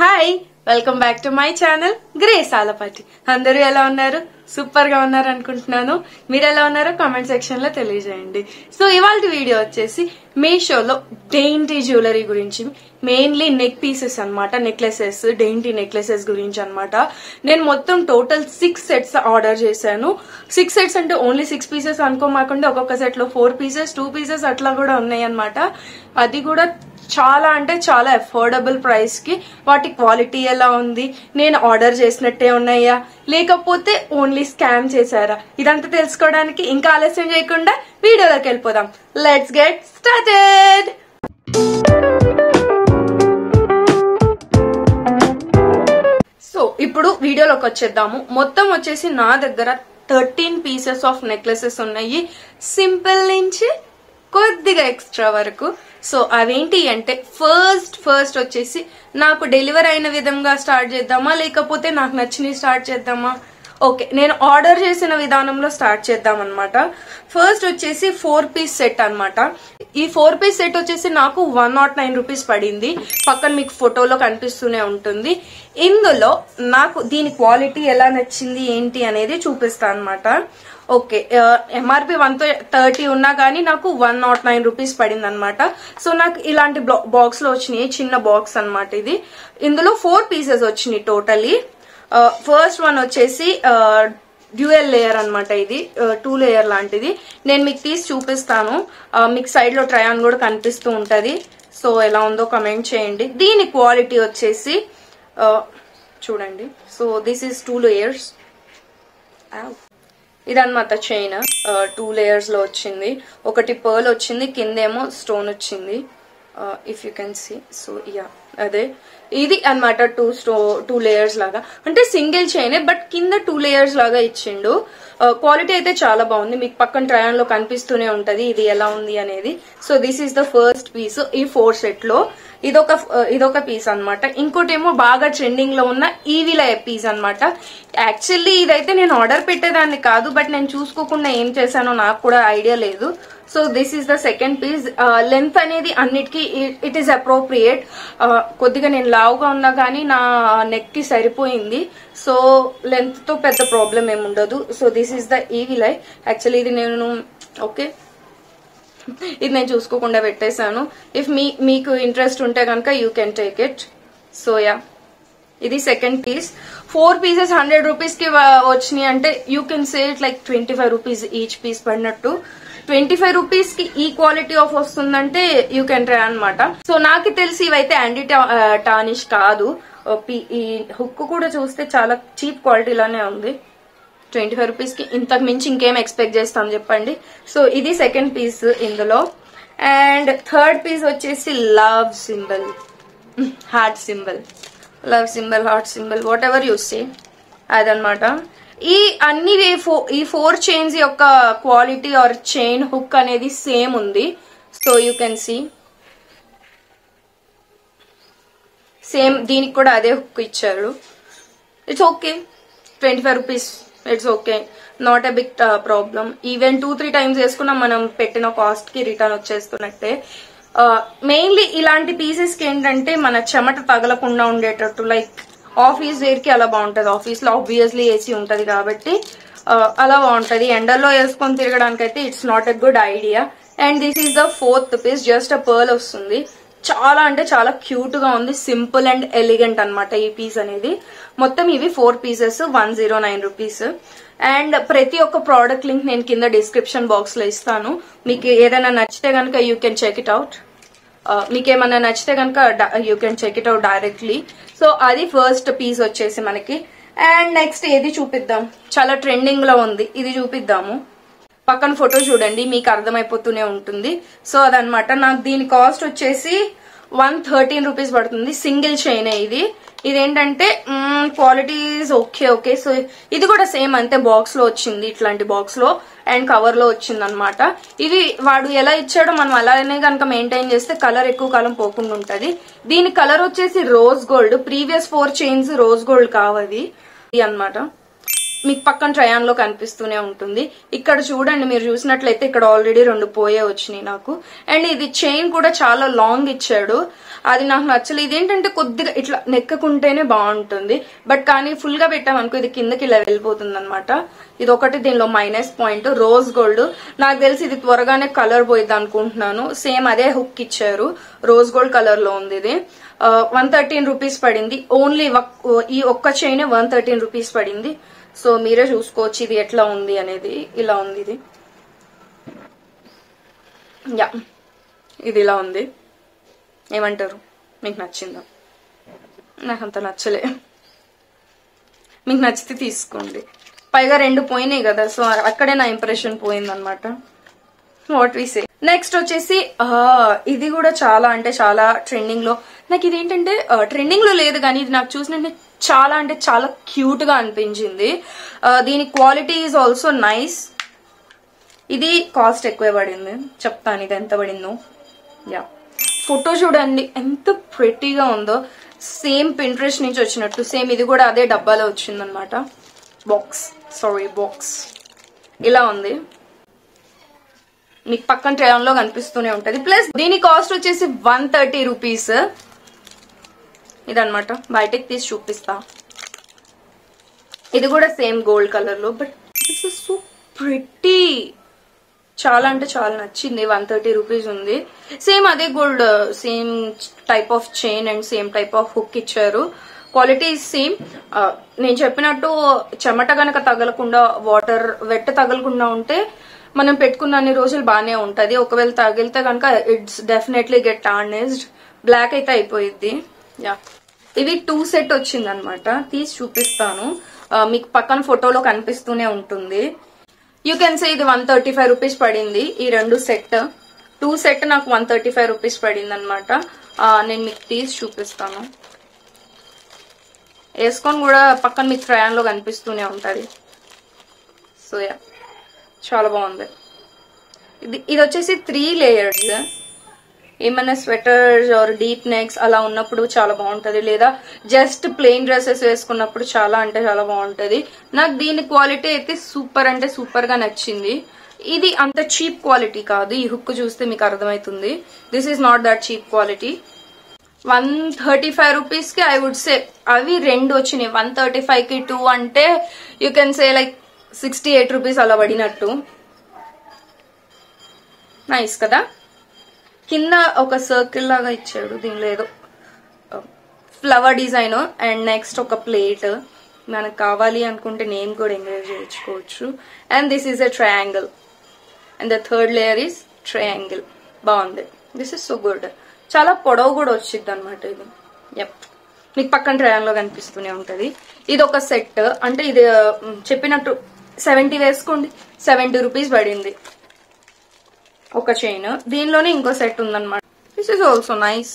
Hi welcome back to my channel grace Alapati. అందరూ ఎలా ఉన్నారు? సూపర్ గా ఉన్నారు అనుకుంటున్నాను. మీరు ఎలా ఉన్నారో కామెంట్ సెక్షన్ లో తెలియజేయండి. సో ఇవాళ వీడియో వచ్చేసి మీషోలో డెయింటీ జ్యువెలరీ గురించి, మెయిన్లీ నెక్ పీసెస్ అన్నమాట, నెక్లెసెస్, డెయింటీ నెక్లెసెస్ గురించి అన్నమాట. నేను మొత్తం టోటల్ 6 సెట్స్ ఆర్డర్ చేశాను. 6 సెట్స్ అంటే ఓన్లీ 6 పీసెస్ అనుకోమాకుండా ఒక్కొక్క సెట్ లో 4 పీసెస్ 2 పీసెస్ అట్లా కూడా ఉన్నాయి అన్నమాట. అది కూడా చాలా అంటే చాలా అఫోర్డబుల్ ప్రైస్ కి. వాటి క్వాలిటీ ఎలా ఉంది, నేను ఆర్డర్ చేసినట్టే ఉన్నాయా లేకపోతే ఓన్లీ స్కామ్ చేశారా, ఇదంతా తెలుసుకోవడానికి ఇంకా ఆలస్యం చేయకుండా వీడియోలోకి వెళ్ళిపోదాం. Let's get started. సో ఇప్పుడు వీడియోలోకి వచ్చేద్దాము. మొత్తం వచ్చేసి నా దగ్గర 13 పీసెస్ ఆఫ్ నెక్లెసెస్ ఉన్నాయి, సింపుల్ నుంచి కొద్దిగా ఎక్స్ట్రా వరకు. సో అవేంటి అంటే ఫస్ట్ వచ్చేసి నాకు డెలివరీ అయిన విధంగా స్టార్ట్ చేద్దామా లేకపోతే నాకు నచ్చినవి స్టార్ట్ చేద్దామా? ఓకే, నేను ఆర్డర్ చేసిన విధానంలో స్టార్ట్ చేద్దాం అనమాట. ఫస్ట్ వచ్చేసి 4 పీస్ సెట్ అనమాట. ఈ 4 పీస్ సెట్ వచ్చేసి నాకు 109 రూపీస్ పడింది. పక్కన మీకు ఫోటోలో కనిపిస్తూనే ఉంటుంది. ఇందులో నాకు దీని క్వాలిటీ ఎలా నచ్చింది ఏంటి అనేది చూపిస్తా అనమాట. ఓకే, ఎంఆర్పి 130 ఉన్నా కానీ నాకు 109 రూపీస్ పడింది అనమాట. సో నాకు ఇలాంటి బాక్స్ లో వచ్చినాయి, చిన్న బాక్స్ అనమాట ఇది. ఇందులో 4 పీసెస్ వచ్చినాయి టోటలీ. ఫస్ట్ వన్ వచ్చేసి డ్యూయల్ లేయర్ అనమాట. ఇది 2 లేయర్ లాంటిది. నేను మీకు తీసి చూపిస్తాను. మీకు సైడ్ లో ట్రై ఆన్ కూడా కనిపిస్తూ ఉంటది. సో ఎలా ఉందో కమెంట్ చేయండి. దీని క్వాలిటీ వచ్చేసి చూడండి. So this is 2 layers. ఇదన్నమాట చైన్. 2 లేయర్స్ లో వచ్చింది. ఒకటి పర్ల్ వచ్చింది, కిందేమో స్టోన్ వచ్చింది. If you can see. So yeah, అదే ఇది అన్నమాట. 2 లేయర్స్ లాగా, అంటే సింగిల్ చైన్ బట్ కింద 2 లేయర్స్ లాగా ఇచ్చిండు. క్వాలిటీ అయితే చాలా బాగుంది. మీకు పక్కన ట్రయాన్ లో కనిపిస్తూనే ఉంటది ఇది ఎలా ఉంది అనేది. So this is the first piece ఈ 4 సెట్ లో. ఇదొక పీస్ అనమాట. ఇంకోటేమో బాగా ట్రెండింగ్ లో ఉన్న ఈవిల పీస్ అనమాట. యాక్చువల్లీ ఇదైతే నేను ఆర్డర్ పెట్టేదాన్ని కాదు, బట్ నేను చూసుకోకుండా ఏం చేశానో నాకు కూడా ఐడియా లేదు. So this is the second piece. Length అనేది అన్నిటికీ ఇట్ ఈస్ అప్రోప్రియేట్. కొద్దిగా నేను లావుగా ఉన్నా కానీ నా నెక్ కి సరిపోయింది. సో లెంత్ తో పెద్ద ప్రాబ్లం ఏమి ఉండదు. So this is the evil eye. Actually ఇది నేను ఇది నేను చూసుకోకుండా పెట్టేశాను. ఇఫ్ మీకు ఇంట్రెస్ట్ ఉంటే కనుక you can take it. So yeah, ఇది సెకండ్ పీస్. 4 పీసెస్ 100 రూపీస్ కి వచ్చినాయి అంటే you can say it like 25 rupees each piece పడినట్టు. 25 రూపీస్ కి ఈ క్వాలిటీ ఆఫ్ వస్తుందంటే యూ కెన్ ట్రై అనమాట. సో నాకు తెలిసి ఇవైతే యాంటీ టానిష్ కాదు. ఈ హుక్ కూడా చూస్తే చాలా చీప్ క్వాలిటీలోనే ఉంది. 25 రూపీస్ కి ఇంతకు మించి ఇంకేం ఎక్స్పెక్ట్ చేస్తాం చెప్పండి. సో ఇది సెకండ్ పీస్ ఇందులో. అండ్ థర్డ్ పీస్ వచ్చేసి love symbol, heart symbol, love symbol, heart symbol, whatever you say, అదనమాట. ఈ అన్ని ఈ 4 చైన్స్ యొక్క క్వాలిటీ ఆర్ చైన్ హుక్ అనేది సేమ్ ఉంది. So you can see same. దీనికి కూడా అదే హుక్ ఇచ్చారు. It's okay, 25 rupees, it's okay, not a big problem. Even 2-3 times వేసుకున్నా మనం పెట్టిన కాస్ట్ కి రిటర్న్ వచ్చేస్తున్నట్టే. మెయిన్లీ ఇలాంటి పీసెస్ కి ఏంటంటే మన చెమట తగలకుండా ఉండేటట్టు, లైక్ ఆఫీస్ వేర్ కి అలా బాగుంటది. ఆఫీస్ లో ఆబ్వియస్లీ ఏసీ ఉంటది కాబట్టి అలా బాగుంటది. ఎండల్లో వేసుకొని తిరగడానికి అయితే it's not a good idea. And this is the 4th piece. Just a pearl వస్తుంది. చాలా అంటే చాలా క్యూట్ గా ఉంది. సింపుల్ అండ్ ఎలిగెంట్ అనమాట ఈ పీస్ అనేది. మొత్తం ఇవి 4 పీసెస్ 109 రూపీస్. అండ్ ప్రతి ఒక్క ప్రోడక్ట్ లింక్ నేను కింద డిస్క్రిప్షన్ బాక్స్ లో ఇస్తాను. మీకు ఏదైనా నచ్చితే కనుక you can check it out. మీకేమన్నా నచ్చితే కనుక you can check it out directly. So అది ఫస్ట్ పీస్ వచ్చేసి మనకి. అండ్ నెక్స్ట్ ఏది చూపిద్దాం, చాలా ట్రెండింగ్ లో ఉంది, ఇది చూపిద్దాము. పక్కన ఫోటో చూడండి, మీకు అర్థమైపోతూనే ఉంటుంది. సో అదనమాట. నాకు దీని కాస్ట్ వచ్చేసి 113 రూపీస్ పడుతుంది. సింగిల్ చైన్ ఇది. ఇదేంటంటే క్వాలిటీ ఓకే. సో ఇది కూడా సేమ్ అంతే, బాక్స్ లో వచ్చింది, ఇట్లాంటి బాక్స్ లో అండ్ కవర్ లో వచ్చింది అనమాట. ఇవి వాడు ఎలా ఇచ్చాడో మనం అలానే కనుక మెయింటైన్ చేస్తే కలర్ ఎక్కువ కాలం పోకుండా ఉంటది. దీని కలర్ వచ్చేసి rose gold. Previous 4 chains rose gold కావది అనమాట. మీకు పక్కన ట్రయాన్ లో కనిపిస్తూనే ఉంటుంది. ఇక్కడ చూడండి, మీరు చూసినట్లయితే ఇక్కడ ఆల్రెడీ 2 పోయే వచ్చినాయి నాకు. అండ్ ఇది చైన్ కూడా చాలా లాంగ్ ఇచ్చాడు. అది నాకు నచ్చలేదు. ఇదేంటంటే కొద్దిగా ఇట్లా నెక్కకుంటేనే బాగుంటుంది, బట్ కానీ ఫుల్ గా పెట్టామనుకో ఇది కిందకి ఇలా వెళ్ళిపోతుంది అనమాట. ఇది ఒకటి దీనిలో మైనస్ పాయింట్. రోజ్ గోల్డ్ నాకు తెలిసి ఇది త్వరగానే కలర్ పోయిద్ది అనుకుంటున్నాను. సేమ్ అదే హుక్ ఇచ్చారు, రోజ్ గోల్డ్ కలర్ లో ఉంది. ఇది 113 రూపీస్ పడింది. ఓన్లీ ఈ ఒక్క చైన్ 113 రూపీస్ పడింది. సో మీరే చూసుకోవచ్చు ఇది ఎట్లా ఉంది అనేది. ఇలా ఉంది ఇది, యా ఇది ఇలా ఉంది. ఏమంటారు, మీకు నచ్చిందా? నాకు అంత నచ్చలే. మీకు నచ్చితే తీసుకోండి. పైగా 2 పోయినాయి కదా, సో అక్కడే నా ఇంప్రెషన్ పోయిందనమాట. What we say. నెక్స్ట్ వచ్చేసి ఇది కూడా చాలా అంటే చాలా ట్రెండింగ్ లో. నాకు ఇదేంటంటే ట్రెండింగ్ లో లేదు కానీ ఇది నాకు చూసినట్టు చాలా అంటే చాలా క్యూట్ గా అనిపించింది. దీని క్వాలిటీ ఈజ్ ఆల్సో నైస్. ఇది కాస్ట్ ఎక్కువ పడింది, చెప్తాను ఇది ఎంత పడిందో. యా ఫోటో చూడండి ఎంత ప్రెట్టీగా ఉందో, సేమ్ పింట్రెస్ట్ నుంచి వచ్చినట్టు. సేమ్ ఇది కూడా అదే డబ్బాలో వచ్చిందనమాట. బాక్స్ ఇలా ఉంది. మీకు పక్కన ట్రేన్ లో కనిపిస్తూనే ఉంటది. ప్లస్ దీని కాస్ట్ వచ్చేసి 130 రూపీస్. ఇదనమాట, బయటకి తీసి చూపిస్తా. ఇది కూడా సేమ్ గోల్డ్ కలర్ లో, but this is so pretty. చాలా అంటే చాలా నచ్చింది. 130 రూపీస్ ఉంది. సేమ్ అదే gold, same type of chain and same type of hook ఇచ్చారు. Quality same. నేను చెప్పినట్టు చెమట గనక తగలకుండా, వాటర్ వెట్ తగలకుండా ఉంటే మనం పెట్టుకున్న అన్ని రోజులు బాగానే ఉంటది. ఒకవేళ తగిలితే కనుక it's definitely get tarnished, black అయితే అయిపోయింది. యా ఇవి 2 సెట్ వచ్చింది అనమాట. తీసి చూపిస్తాను, మీకు పక్కన ఫోటోలో కనిపిస్తూనే ఉంటుంది. యూ కెన్ సే ఇది 135 రూపీస్ పడింది. ఈ 2 సెట్, 2 సెట్ నాకు 135 రూపీస్ పడింది అనమాట. నేను మీకు తీసి చూపిస్తాను. వేసుకొని కూడా పక్కన మీకు ట్రయాన్ లో కనిపిస్తూనే ఉంటది. సో యా చాలా బాగుంది. ఇది వచ్చేసి 3 లేయర్స్. ఏమైనా స్వెటర్స్ ఆర్ డీప్ నెక్స్ అలా ఉన్నప్పుడు చాలా బాగుంటది, లేదా జస్ట్ ప్లెయిన్ డ్రెస్సెస్ వేసుకున్నప్పుడు చాలా అంటే చాలా బాగుంటది. నాకు దీని క్వాలిటీ అయితే సూపర్ అంటే సూపర్ గా నచ్చింది. ఇది అంత చీప్ క్వాలిటీ కాదు. ఈ హుక్ చూస్తే మీకు అర్థమవుతుంది. This is not that cheap quality. 135 rupees కి ఐ వుడ్ సే అవి 2 వచ్చినాయి. 135 కి 2 అంటే you can say like 68 rupees అలా పడినట్టు. నైస్ కదా. కింద ఒక సర్కిల్ లాగా ఇచ్చాడు, దీనిలో ఏదో ఫ్లవర్ డిజైన్. అండ్ నెక్స్ట్ ఒక ప్లేట్, మనకు కావాలి అనుకుంటే నేమ్ కూడా ఎంగేజ్ చేయించుకోవచ్చు. And this is a triangle and the third layer is triangle. బాగుంది. This is so good. చాలా పొడవు కూడా వచ్చింది అనమాట ఇది. యప్ మీకు పక్కన ట్రయాంగిల్ లో కనిపిస్తూనే ఉంటది. ఇది ఒక సెట్, అంటే ఇది చెప్పినట్టు 70 వేసుకోండి, 70 రూపీస్ పడింది ఒక చైన్. దీనిలోనే ఇంకో సెట్ ఉందన్నమాట. This is also nice.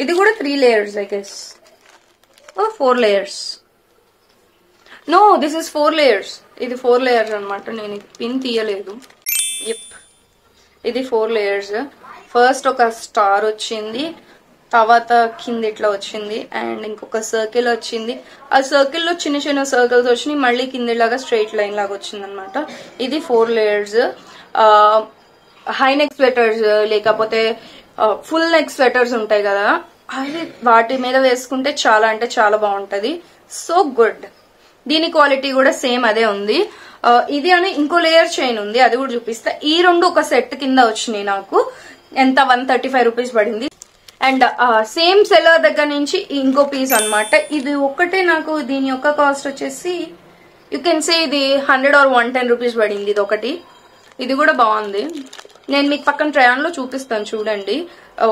ఇది కూడా 3 layers I guess, 4 layers. No this is 4 layers. ఇది 4 లేయర్స్ అనమాట. నేను పిన్ తీయలేదు. ఇది 4 లేయర్స్. ఫస్ట్ ఒక స్టార్ వచ్చింది, తర్వాత కింద ఇట్లా వచ్చింది, అండ్ ఇంకొక సర్కిల్ వచ్చింది. ఆ సర్కిల్ లో చిన్న చిన్న సర్కిల్స్ వచ్చినాయి, మళ్ళీ కిందలాగా స్ట్రైట్ లైన్ లాగా వచ్చింది అనమాట. ఇది 4 లేయర్స్. హై నెక్ స్వెటర్స్ లేకపోతే ఫుల్ నెక్ స్వెటర్స్ ఉంటాయి కదా, అది వాటి మీద వేసుకుంటే చాలా అంటే చాలా బాగుంటది. So good. దీని క్వాలిటీ కూడా సేమ్ అదే ఉంది. ఇది అని ఇంకో లేయర్ చైన్ ఉంది, అది కూడా చూపిస్తా. ఈ 2 ఒక సెట్ కింద వచ్చినాయి. నాకు ఎంత 135 రూపీస్ పడింది. అండ్ సేమ్ సెల్లర్ దగ్గర నుంచి ఇంకో పీస్ అనమాట. ఇది ఒక్కటే నాకు దీని యొక్క కాస్ట్ వచ్చేసి యూ కెన్ సే ఇది 100 or 110 రూపీస్ పడింది. ఇది ఒకటి. ఇది కూడా బాగుంది. నేను మీకు పక్కన ట్రయాన్ లో చూపిస్తాను చూడండి.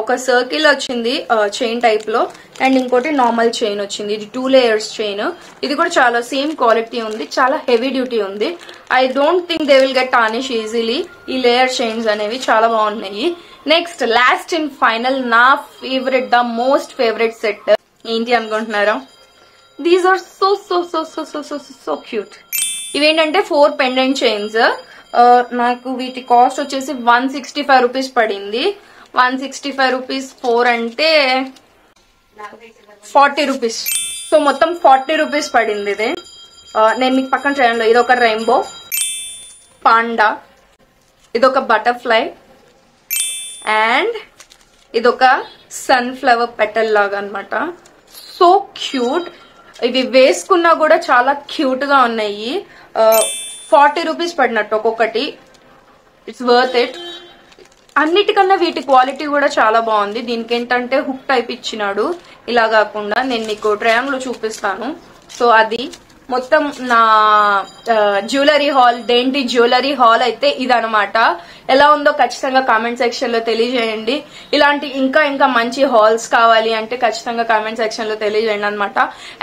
ఒక సర్కిల్ వచ్చింది చైన్ టైప్ లో, అండ్ ఇంకోటి నార్మల్ చైన్ వచ్చింది. ఇది 2 లేయర్స్ చైన్. ఇది కూడా చాలా సేమ్ క్వాలిటీ ఉంది, చాలా హెవీ డ్యూటీ ఉంది. I don't think they will get tarnish easily. ఈ లేయర్ చైన్స్ అనేవి చాలా బాగున్నాయి. నెక్స్ట్ లాస్ట్ అండ్ ఫైనల్ నా favourite, the most favourite set ఏంటి అనుకుంటున్నారా? These are so so so so so so so cute. ఇవేంటంటే 4 pendant chains. నాకు వీటి కాస్ట్ వచ్చేసి 165 రూపీస్ పడింది. 165 రూపీస్ 4 అంటే 40 రూపీస్. సో మొత్తం 40 రూపీస్ పడింది ఇది. నేను మీకు పక్కన ట్రైన్ లో ఇదొక రెయిన్బో పాండా, ఇదొక బటర్ఫ్లై, అండ్ ఇదొక సన్ఫ్లవర్ పెటల్ లాగా అన్నమాట. So cute. ఇవి వేసుకున్నా కూడా చాలా క్యూట్ గా ఉన్నాయి. 40 రూపీస్ పడినట్టు ఒక్కొక్కటి. It's worth it. అన్నిటికన్నా వీటి క్వాలిటీ కూడా చాలా బాగుంది. దీనికి ఏంటంటే హుక్ టైప్ ఇచ్చినాడు, ఇలా కాకుండా. నేను నీకు ట్రయాంగిల్ చూపిస్తాను. సో అది మొత్తం నా జ్యువెలరీ హాల్, డేంటి జ్యువెలరీ హాల్ అయితే ఇదనమాట. ఎలా ఉందో ఖచ్చితంగా కామెంట్ సెక్షన్ లో తెలియజేయండి. ఇలాంటి ఇంకా ఇంకా మంచి హాల్స్ కావాలి అంటే ఖచ్చితంగా కామెంట్ సెక్షన్ లో తెలియజేయండి అనమాట.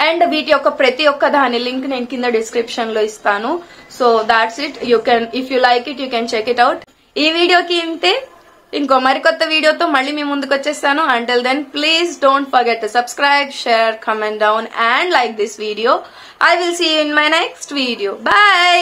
అండ్ వీటి యొక్క ప్రతి ఒక్క దాని లింక్ నేను కింద డిస్క్రిప్షన్ లో ఇస్తాను. So that's it. You can, if you like it, you can check it out. ఈ వీడియోకి ఇంతే. ఇంకో మరికొత్త వీడియోతో మళ్ళీ మీ ముందుకు వచ్చేస్తాను. Until then, please don't forget to subscribe, share, comment down and like this video. I will see you in my next video. Bye.